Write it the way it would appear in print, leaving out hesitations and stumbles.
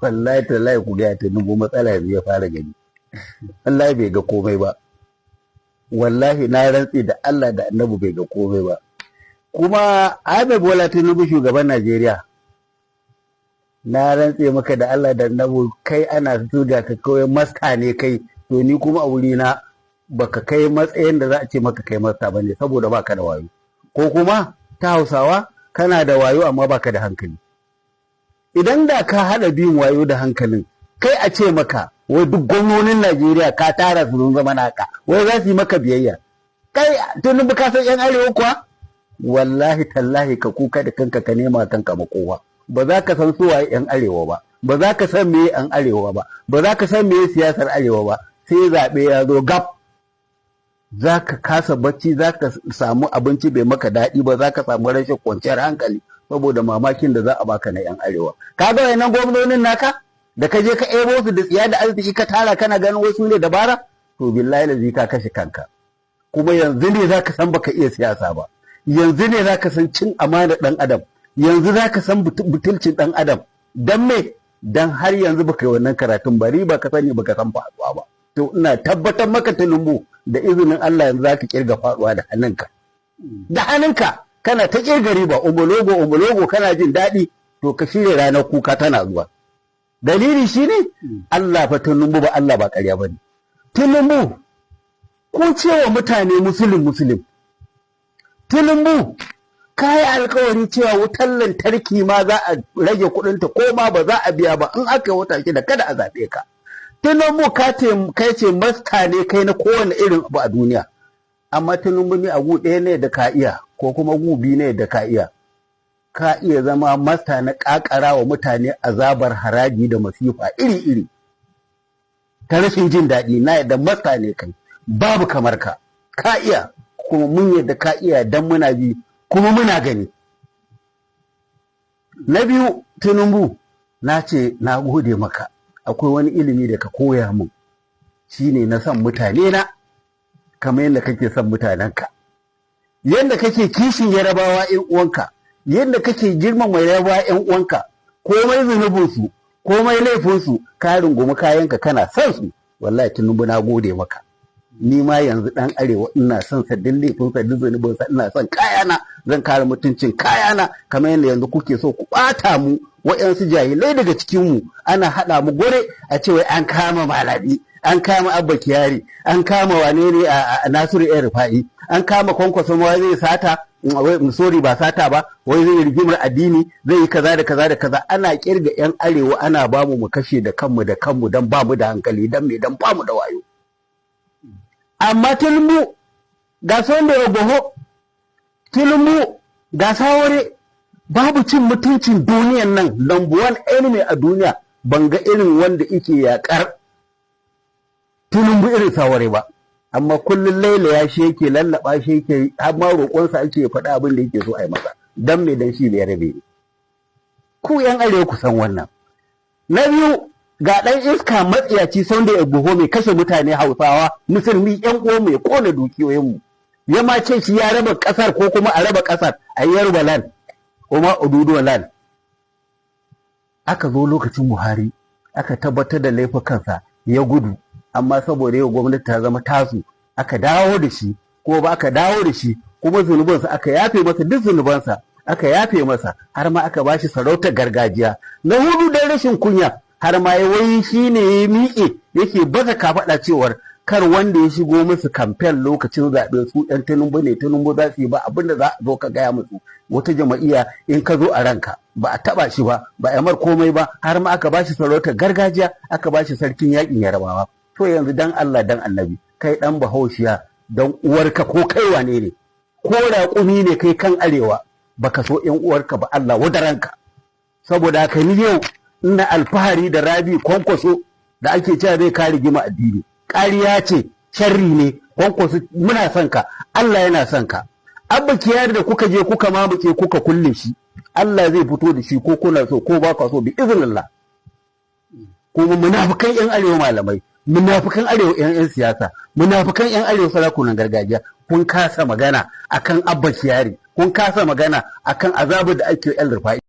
wallahi tallahi ku ga Tinubu matsala yanzu ya fara gani. Wallahi bai ga komai ba. Wallahi na rantsi da Allah da Annabi bai ga komai ba. Kuma Ahmed Bola Tinubu shugaban Najeriya, na rantse maka da Allah da Annabi kai ana zuga ka kawai masta ne kai, to ni kuma a wuri na baka kai matsayin da za a ce maka kai masta bane saboda baka da wayo, ko kuma ta Hausawa kana da wayo amma baka da hankali. Idan da ka hada biyun wayo da hankalin, kai a ce maka wai duk gwamnonin Najeriya ka tara su sun zama naka, wai za su yi maka biyayya. Kai Tinubu ka san yan arewa kuwa? Wallahi tallahi ka kuka da kanka ka nema kanka makowa. Ba za ka san suwaye yan arewa ba, ba za ka san meye yan arewa ba, ba za ka san meye siyasar arewa ba, sai zaɓe ya zo gab. Za ka kasa bacci, za ka samu abinci bai maka daɗi ba, za ka samu rashin kwanciyar hankali saboda mamakin da za a baka na yan arewa. Ka ga wayannan gwamnonin naka da ka je ka ebo su da tsiya da arziki ka tara kana ganin wasu ne dabara, to billahi lazi ka kashe kanka. Kuma yanzu ne za ka san baka iya siyasa ba, yanzu ne za ka san cin amana ɗan adam, yanzu za ka san butulcin ɗan adam. Don me? Don har yanzu baka yi wannan karatun bari ba ka sani baka san faɗuwa ba. To ina tabbatar maka Tinubu da izinin Allah yanzu za ka kirga faɗuwa da hannunka. Da hannunka kana ta kirga riba, umulogo kana jin daɗi, to ka shirya ranar kuka tana zuwa. Dalili shi ne Allah fa Tinubu ba Allah ba ƙarya ba ne. Tinubu ko cewa mutane musulun. Tinubu ka yi alkawari cewa wutar lantarki ma za a rage kuɗinta ko ma ba za a biya ba in aka yi wata shida kada a zaɓe ka. Tinubu kai ce masta ne kai na kowane irin abu a duniya. Amma Tinubu ne a gu ɗaya ne da ka iya, ko kuma gu biyu ne da ka iya. Ka iya zama masta na ƙaƙara wa mutane azabar haraji da masifa iri-iri. Ta rashin jin daɗi na yadda masta ne kai, babu kamar ka. Ka iya, kuma mun yadda ka iya dan muna bi, kuma muna gani. Na biyu, Tinubu, na ce na gode maka. Akwai wani ilimi da ka koya mun, shi ne na son mutane na, kamar yadda kake son mutanenka. Yadda kake kishin Yarabawa 'yan uwanka, yadda kake girmama Yarabawa 'yan uwanka, komai zunubinsu, komai laifinsu, ka rungumi kayanka kana son su, wallahi Tinubu na gode maka. Ni ma yanzu ɗan arewa ina son saddin laifinsa, duk zunubinsa, ina son kayana, zan kare mutuncin kayana, kamar yadda yanzu kuke so ku ɓata mu, waɗansu jahilai daga cikinmu ana haɗa mu gore a ce wai an kama Malami, an kama Abba Kyari, an kama wane ne a Nasiru ‘yan Rufa'i, an kama Kwankwaso ma zai sata, sorry ba sata ba, wai zai rigimar addini, zai yi kaza da kaza da kaza. Ana kirga ‘yan arewa ana bamu mu kashe da kanmu don ba mu da hankali, don me don ba mu da wayo. Amma Tinubu ga Sunday Igboho, Tinubu ga Sawore, babu cin mutuncin duniyan nan, number one enemy a duniya, ban ga irin wanda yake yaƙar Tinubu irin Sawore ba. Amma kullum lailaya shi yake lallaba shi yake, har ma roƙonsa ake faɗa abin da yake so a yi masa, dan me dan shi ne ya rabe. Ku ‘yan arewa ku san wannan. Na biyu, ga ɗan iska matsiyaci Sunday Igboho mai kashe mutane Hausawa, musulmi ‘yan uwa mai ƙona dukiyoyinmu. Ya ma ce shi ya raba ƙasar, ko kuma a raba ƙasar a Yoruba land, kuma Oduduwa land. Aka zo lokacin Buhari, aka tabbatar da laifukansa ya gudu, amma saboda yau gwamnati ta zama tasu, aka dawo da shi, ko ba aka dawo da shi, kuma zunubansa aka yafe masa, duk zunubansa aka yafe masa, har ma aka bashi sarautar gargajiya. Na hudu dan rashin kunya, har ma ya wai shi ne ya miƙe yake baza kafaɗa cewar kar wanda ya shigo musu kamfen lokacin zaɓe su ɗan Tinubu ne, Tinubu za su yi ba abinda za a zo ka gaya musu. Wata jama'iyya in ka zo a ranka ba a taɓa shi ba, ba a mar komai ba, har ma aka bashi sarautar gargajiya, aka bashi sarkin yaƙin Yarabawa. To yanzu dan Allah dan Annabi, kai ɗan Bahaushiya, dan uwarka ko kai wane ne, ko raƙumi ne kai kan arewa, baka so ƴan uwarka ba, Allah wadaranka. Saboda haka ni yau ina alfahari da Rabi Kwankwaso da ake cewa zai kare gima addini. Ƙariya ce, sharri ne, Kwankwaso muna son ka, Allah yana son ka. Abba Kyari da kuka je kuka mamuke kuka kulle shi, Allah zai fito da shi ko kuna so ko ba ka so bi iznillah. Kuma munafukan ƴan arewa malamai, munafukan arewa ƴan siyasa, munafukan ƴan arewa sarakunan gargajiya, kun kasa magana akan Abba Kyari, kun kasa magana akan azabar da ake ƴan Rufa'i.